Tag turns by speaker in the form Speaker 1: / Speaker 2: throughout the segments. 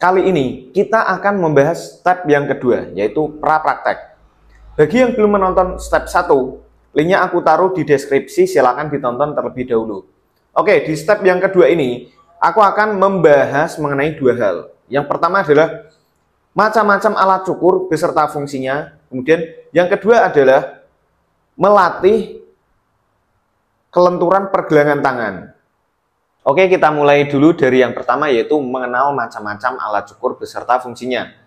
Speaker 1: kali ini kita akan membahas step yang kedua, yaitu pra-praktek. Bagi yang belum menonton step 1, linknya aku taruh di deskripsi, silahkan ditonton terlebih dahulu. Oke, di step yang kedua ini, aku akan membahas mengenai dua hal. Yang pertama adalah macam-macam alat cukur beserta fungsinya. Kemudian yang kedua adalah melatih kelenturan pergelangan tangan. Oke, kita mulai dulu dari yang pertama, yaitu mengenal macam-macam alat cukur beserta fungsinya.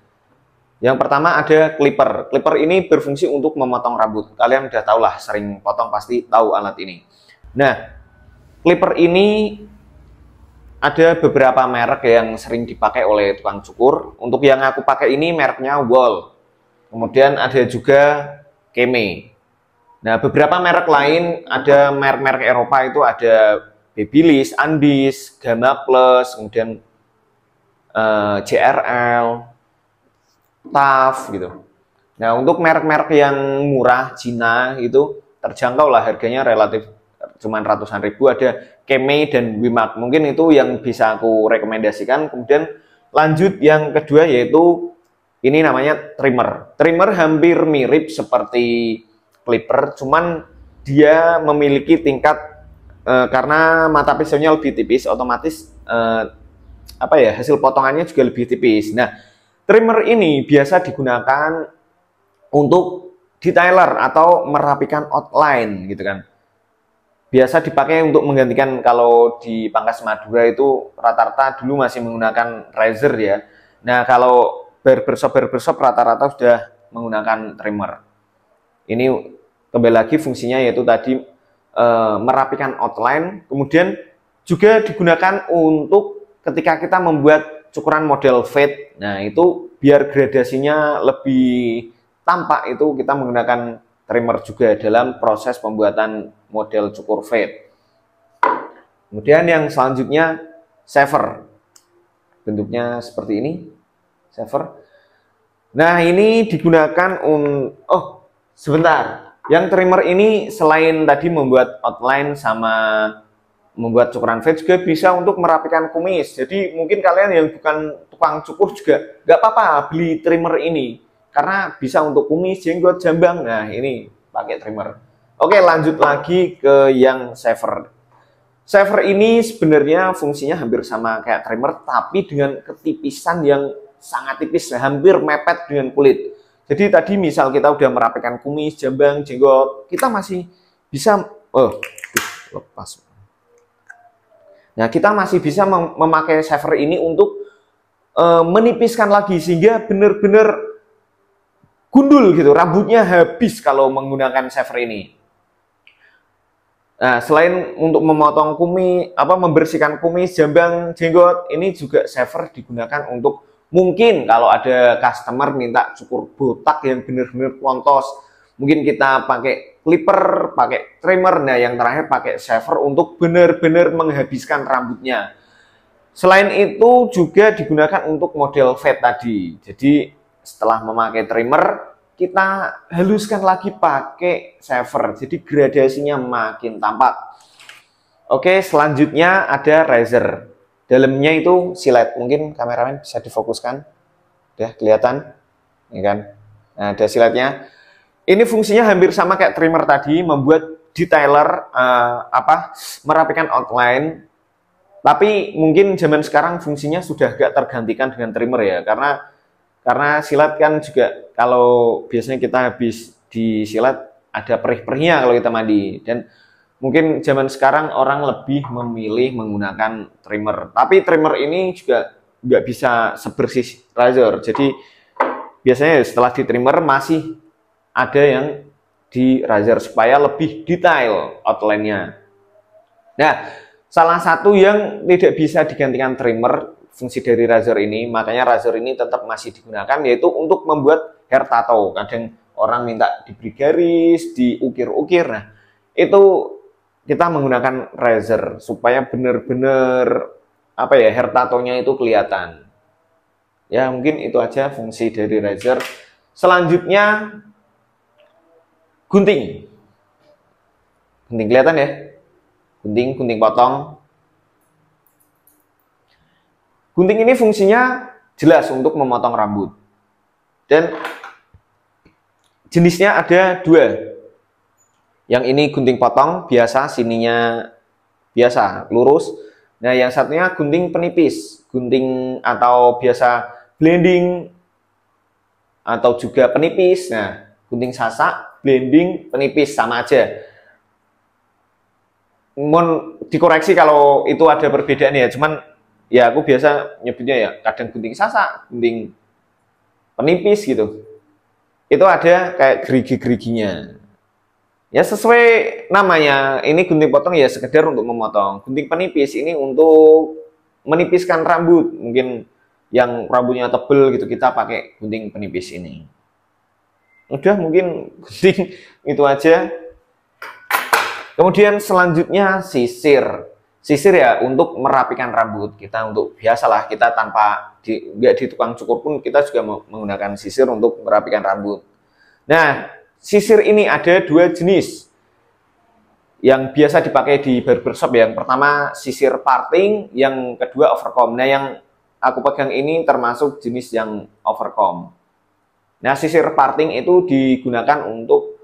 Speaker 1: Yang pertama ada clipper. Clipper ini berfungsi untuk memotong rambut. Kalian udah tahu lah, sering potong pasti tahu alat ini. Nah, clipper ini ada beberapa merek yang sering dipakai oleh tukang cukur. Untuk yang aku pakai ini mereknya Wall. Kemudian ada juga Keme. Nah, beberapa merek lain, ada merek-merek Eropa itu ada Babyliss, Andis, Gamma Plus, kemudian JRL, TAF gitu. Nah, untuk merek-merek yang murah Cina itu terjangkau lah, harganya relatif cuman ratusan ribu. Ada Keme dan Wimak, mungkin itu yang bisa aku rekomendasikan. Kemudian lanjut yang kedua, yaitu ini namanya trimmer. Trimmer hampir mirip seperti clipper, cuman dia memiliki tingkat karena mata pisaunya lebih tipis, otomatis hasil potongannya juga lebih tipis. Nah, trimmer ini biasa digunakan untuk detailer atau merapikan outline gitu kan. Biasa dipakai untuk menggantikan, kalau di Pangkas Madura itu rata-rata dulu masih menggunakan razor ya. Nah, kalau barbershop rata-rata sudah menggunakan trimmer. Ini kembali lagi fungsinya yaitu tadi merapikan outline. Kemudian juga digunakan untuk ketika kita membuat cukuran model fade. Nah, itu biar gradasinya lebih tampak, itu kita menggunakan trimmer juga dalam proses pembuatan model cukur fade. Kemudian yang selanjutnya shaver. Bentuknya seperti ini, shaver. Nah, ini digunakan sebentar. Yang trimmer ini selain tadi membuat outline sama membuat cukuran fade, juga bisa untuk merapikan kumis. Jadi mungkin kalian yang bukan tukang cukur juga nggak apa-apa beli trimmer ini, karena bisa untuk kumis, jenggot, jambang. Nah, ini pakai trimmer. Oke, lanjut lagi ke yang shaver. Shaver ini sebenarnya fungsinya hampir sama kayak trimmer, tapi dengan ketipisan yang sangat tipis, hampir mepet dengan kulit. Jadi tadi misal kita udah merapikan kumis, jambang, jenggot, kita masih bisa lepas. Nah, kita masih bisa memakai shaver ini untuk menipiskan lagi sehingga benar-benar gundul gitu, rambutnya habis kalau menggunakan shaver ini. Nah, selain untuk memotong kumis, membersihkan kumis, jambang, jenggot, ini juga shaver digunakan untuk mungkin kalau ada customer minta cukur botak yang benar-benar pontos, mungkin kita pakai clipper, pakai trimmer. Nah, yang terakhir pakai shaver untuk benar-benar menghabiskan rambutnya. Selain itu juga digunakan untuk model fade tadi. Jadi setelah memakai trimmer, kita haluskan lagi pakai shaver. Jadi gradasinya makin tampak. Oke, selanjutnya ada razor. Dalamnya itu silet, mungkin kameramen bisa difokuskan, udah kelihatan, ya kan? Nah, ada siletnya. Ini fungsinya hampir sama kayak trimmer tadi, membuat detailer, merapikan outline. Tapi mungkin zaman sekarang fungsinya sudah agak tergantikan dengan trimmer ya, karena silet kan juga kalau biasanya kita habis disilet ada perih-perihnya kalau kita mandi, dan mungkin zaman sekarang orang lebih memilih menggunakan trimmer. Tapi trimmer ini juga nggak bisa sebersih razor. Jadi biasanya setelah di trimmer masih ada yang di razor supaya lebih detail outline-nya. Nah, salah satu yang tidak bisa digantikan trimmer, fungsi dari razor ini, makanya razor ini tetap masih digunakan, yaitu untuk membuat hair tattoo. Kadang orang minta diberi garis, diukir-ukir. Nah, itu kita menggunakan razor supaya benar-benar hair tattoo-nya itu kelihatan. Ya, mungkin itu aja fungsi dari razor. Selanjutnya gunting. Gunting kelihatan ya? Gunting potong. Gunting ini fungsinya jelas untuk memotong rambut. Dan jenisnya ada dua. Yang ini gunting potong biasa, sininya biasa lurus. Nah, yang satunya gunting penipis, gunting atau biasa blending atau juga penipis. Nah, gunting sasak, blending, penipis sama aja. Mohon dikoreksi kalau itu ada perbedaan ya, cuman ya aku biasa nyebutnya ya kadang gunting sasak, gunting penipis gitu. Itu ada kayak gerigi-geriginya. Ya sesuai namanya, ini gunting potong ya sekedar untuk memotong. Gunting penipis ini untuk menipiskan rambut. Mungkin yang rambutnya tebel gitu, kita pakai gunting penipis ini. Udah, mungkin gunting itu aja. Kemudian selanjutnya sisir. Sisir ya untuk merapikan rambut. Kita untuk biasalah, kita tanpa nggak di tukang cukur pun kita juga menggunakan sisir untuk merapikan rambut. Nah, sisir ini ada dua jenis yang biasa dipakai di barbershop. Yang pertama sisir parting, yang kedua overcomb. Nah, yang aku pegang ini termasuk jenis yang overcomb. Nah, sisir parting itu digunakan untuk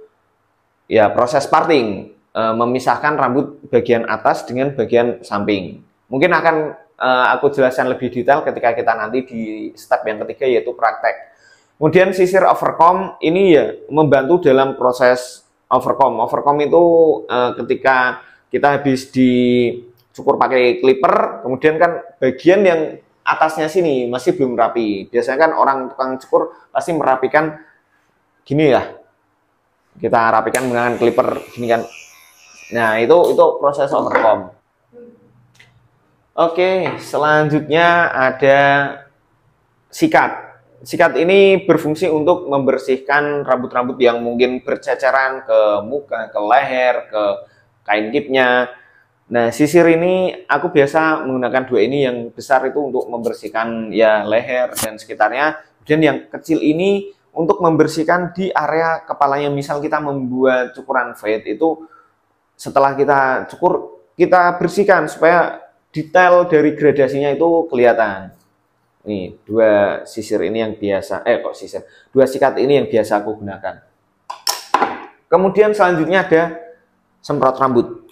Speaker 1: ya proses parting, memisahkan rambut bagian atas dengan bagian samping. Mungkin akan aku jelaskan lebih detail ketika kita nanti di step yang ketiga, yaitu praktek. Kemudian sisir overcomb ini ya membantu dalam proses overcomb. Overcomb itu ketika kita habis dicukur pakai clipper, kemudian kan bagian yang atasnya sini masih belum rapi. Biasanya kan orang tukang cukur pasti merapikan gini ya. Kita rapikan menggunakan clipper gini kan. Nah, itu proses overcomb. Oke, selanjutnya ada sikat. Sikat ini berfungsi untuk membersihkan rambut-rambut yang mungkin berceceran ke muka, ke leher, ke kain kipnya. Nah, sisir ini aku biasa menggunakan dua ini, yang besar itu untuk membersihkan ya leher dan sekitarnya. Dan yang kecil ini untuk membersihkan di area kepalanya. Misal kita membuat cukuran fade itu, setelah kita cukur, kita bersihkan supaya detail dari gradasinya itu kelihatan. Nih, dua sisir ini yang biasa, dua sikat ini yang biasa aku gunakan. Kemudian selanjutnya ada semprot rambut.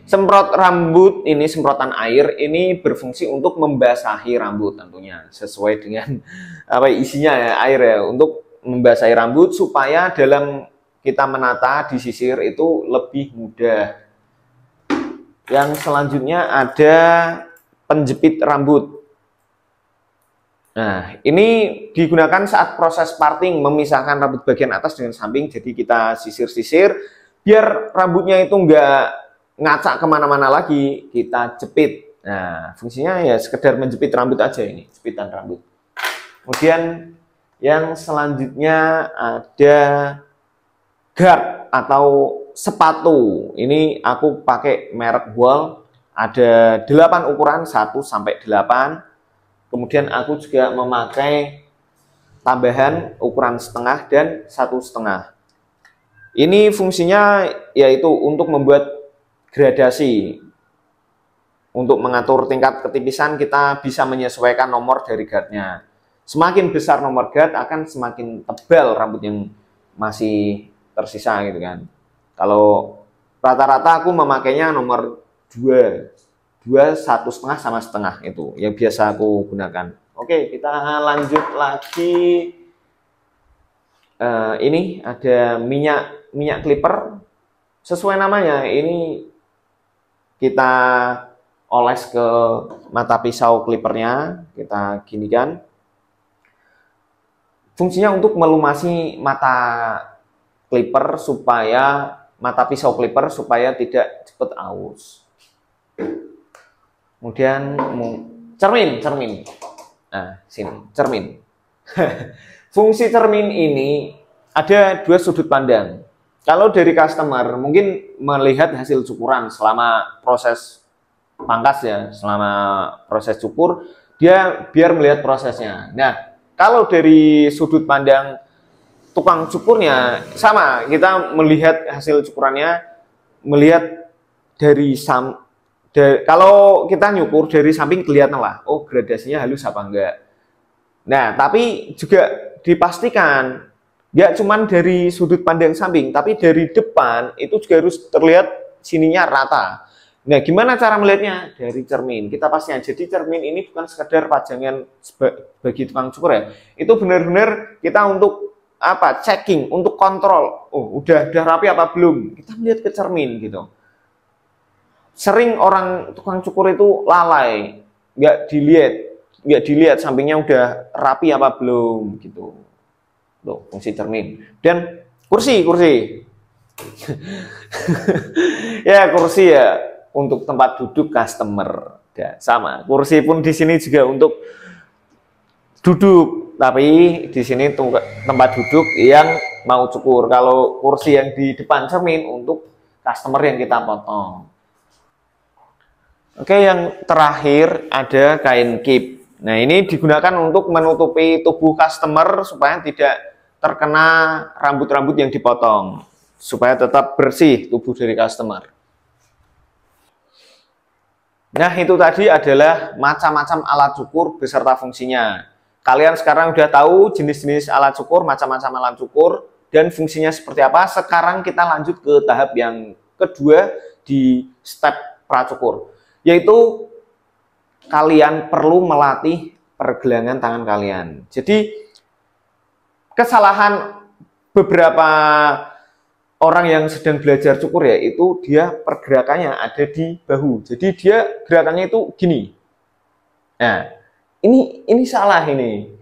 Speaker 1: Semprot rambut ini, semprotan air ini berfungsi untuk membasahi rambut tentunya, sesuai dengan apa isinya ya, air ya, untuk membasahi rambut supaya dalam kita menata di sisir itu lebih mudah. Yang selanjutnya ada penjepit rambut. Nah, ini digunakan saat proses parting, memisahkan rambut bagian atas dengan samping. Jadi kita sisir-sisir biar rambutnya itu nggak ngacak kemana-mana lagi, kita jepit. Nah, fungsinya ya sekedar menjepit rambut aja, ini jepitan rambut. Kemudian yang selanjutnya ada guard atau sepatu. Ini aku pakai merek Wall. Ada 8 ukuran, 1 sampai 8. Kemudian aku juga memakai tambahan ukuran setengah dan 1,5. Ini fungsinya yaitu untuk membuat gradasi. Untuk mengatur tingkat ketipisan, kita bisa menyesuaikan nomor dari guardnya. Semakin besar nomor guard, akan semakin tebal rambut yang masih tersisa gitu kan. Kalau rata-rata aku memakainya nomor 2, 1,5 sama setengah, itu yang biasa aku gunakan. Oke, kita lanjut lagi. Ini ada minyak clipper. Sesuai namanya, ini kita oles ke mata pisau clippernya, kita ginikan. Fungsinya untuk melumasi mata clipper supaya pisau clipper supaya tidak cepat aus. Kemudian cermin. Nah, sini cermin. Fungsi cermin ini ada dua sudut pandang. Kalau dari customer mungkin melihat hasil cukuran selama proses pangkas ya, selama proses cukur, dia biar melihat prosesnya. Nah, kalau dari sudut pandang tukang cukurnya sama, kita melihat hasil cukurannya, melihat Kalau kita nyukur dari samping kelihatan lah, oh gradasinya halus apa enggak. Nah, tapi juga dipastikan nggak cuman dari sudut pandang samping, tapi dari depan itu juga harus terlihat sininya rata. Nah, gimana cara melihatnya? Dari cermin. Kita pastikan. Jadi cermin ini bukan sekedar pajangan bagi tukang cukur ya. Itu benar-benar kita untuk apa? Checking, untuk kontrol. Oh, udah rapi apa belum? Kita melihat ke cermin gitu. Sering orang tukang cukur itu lalai, nggak dilihat sampingnya udah rapi apa belum gitu. Tuh, fungsi cermin. Dan kursi. Ya, kursi ya untuk tempat duduk customer. Ya, sama. Kursi pun di sini juga untuk duduk, tapi di sini tempat duduk yang mau cukur. Kalau kursi yang di depan cermin untuk customer yang kita potong. Oke, yang terakhir ada kain kip. Nah, ini digunakan untuk menutupi tubuh customer supaya tidak terkena rambut-rambut yang dipotong, supaya tetap bersih tubuh dari customer. Nah, itu tadi adalah macam-macam alat cukur beserta fungsinya. Kalian sekarang udah tahu jenis-jenis alat cukur, macam-macam alat cukur, dan fungsinya seperti apa. Sekarang kita lanjut ke tahap yang kedua di step pracukur, yaitu kalian perlu melatih pergelangan tangan kalian. Jadi kesalahan beberapa orang yang sedang belajar cukur ya, itu dia pergerakannya ada di bahu. Jadi dia gerakannya itu gini. Nah, ini salah ini.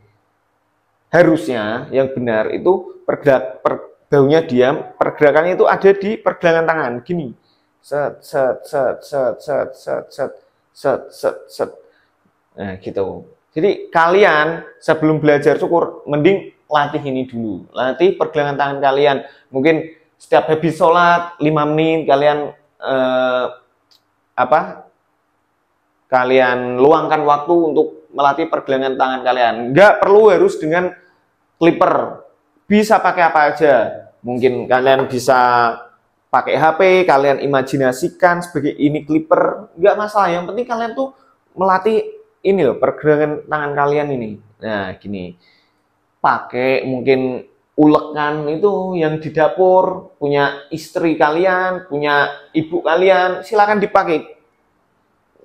Speaker 1: Harusnya yang benar itu bahunya diam, pergerakannya itu ada di pergelangan tangan gini. Set. Nah, gitu. Jadi kalian sebelum belajar cukur mending latih ini dulu. Latih pergelangan tangan kalian. Mungkin setiap habis sholat 5 menit kalian kalian luangkan waktu untuk melatih pergelangan tangan kalian. Nggak perlu harus dengan clipper. Bisa pakai apa aja. Mungkin kalian bisa pakai HP, kalian imajinasikan sebagai ini clipper, nggak masalah. Yang penting kalian tuh melatih ini loh, pergerakan tangan kalian ini. Nah, gini. Pakai mungkin ulekan itu yang di dapur, punya istri kalian, punya ibu kalian, silakan dipakai.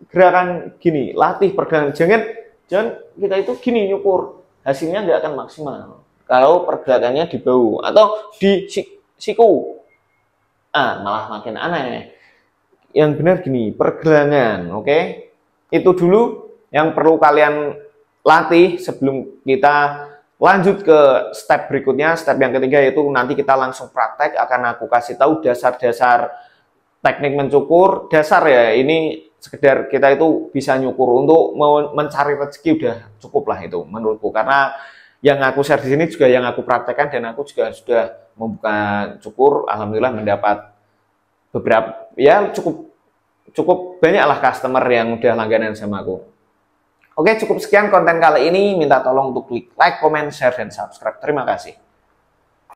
Speaker 1: Gerakan gini, latih pergerakan. Jangan kita itu gini nyukur, hasilnya nggak akan maksimal. Kalau pergerakannya di bahu atau di siku. Malah makin aneh. Yang benar gini, pergelangan, oke? Itu dulu yang perlu kalian latih sebelum kita lanjut ke step berikutnya. Step yang ketiga yaitu nanti kita langsung praktek, akan aku kasih tahu dasar-dasar teknik mencukur. Dasar ya, ini sekedar kita itu bisa nyukur untuk mencari rezeki udah cukup lah itu menurutku. Karena yang aku share di sini juga yang aku praktekkan, dan aku juga sudah membuka cukur, alhamdulillah mendapat beberapa, ya cukup banyak lah customer yang udah langganan sama aku. Oke, cukup sekian konten kali ini. Minta tolong untuk klik like, comment, share, dan subscribe. Terima kasih.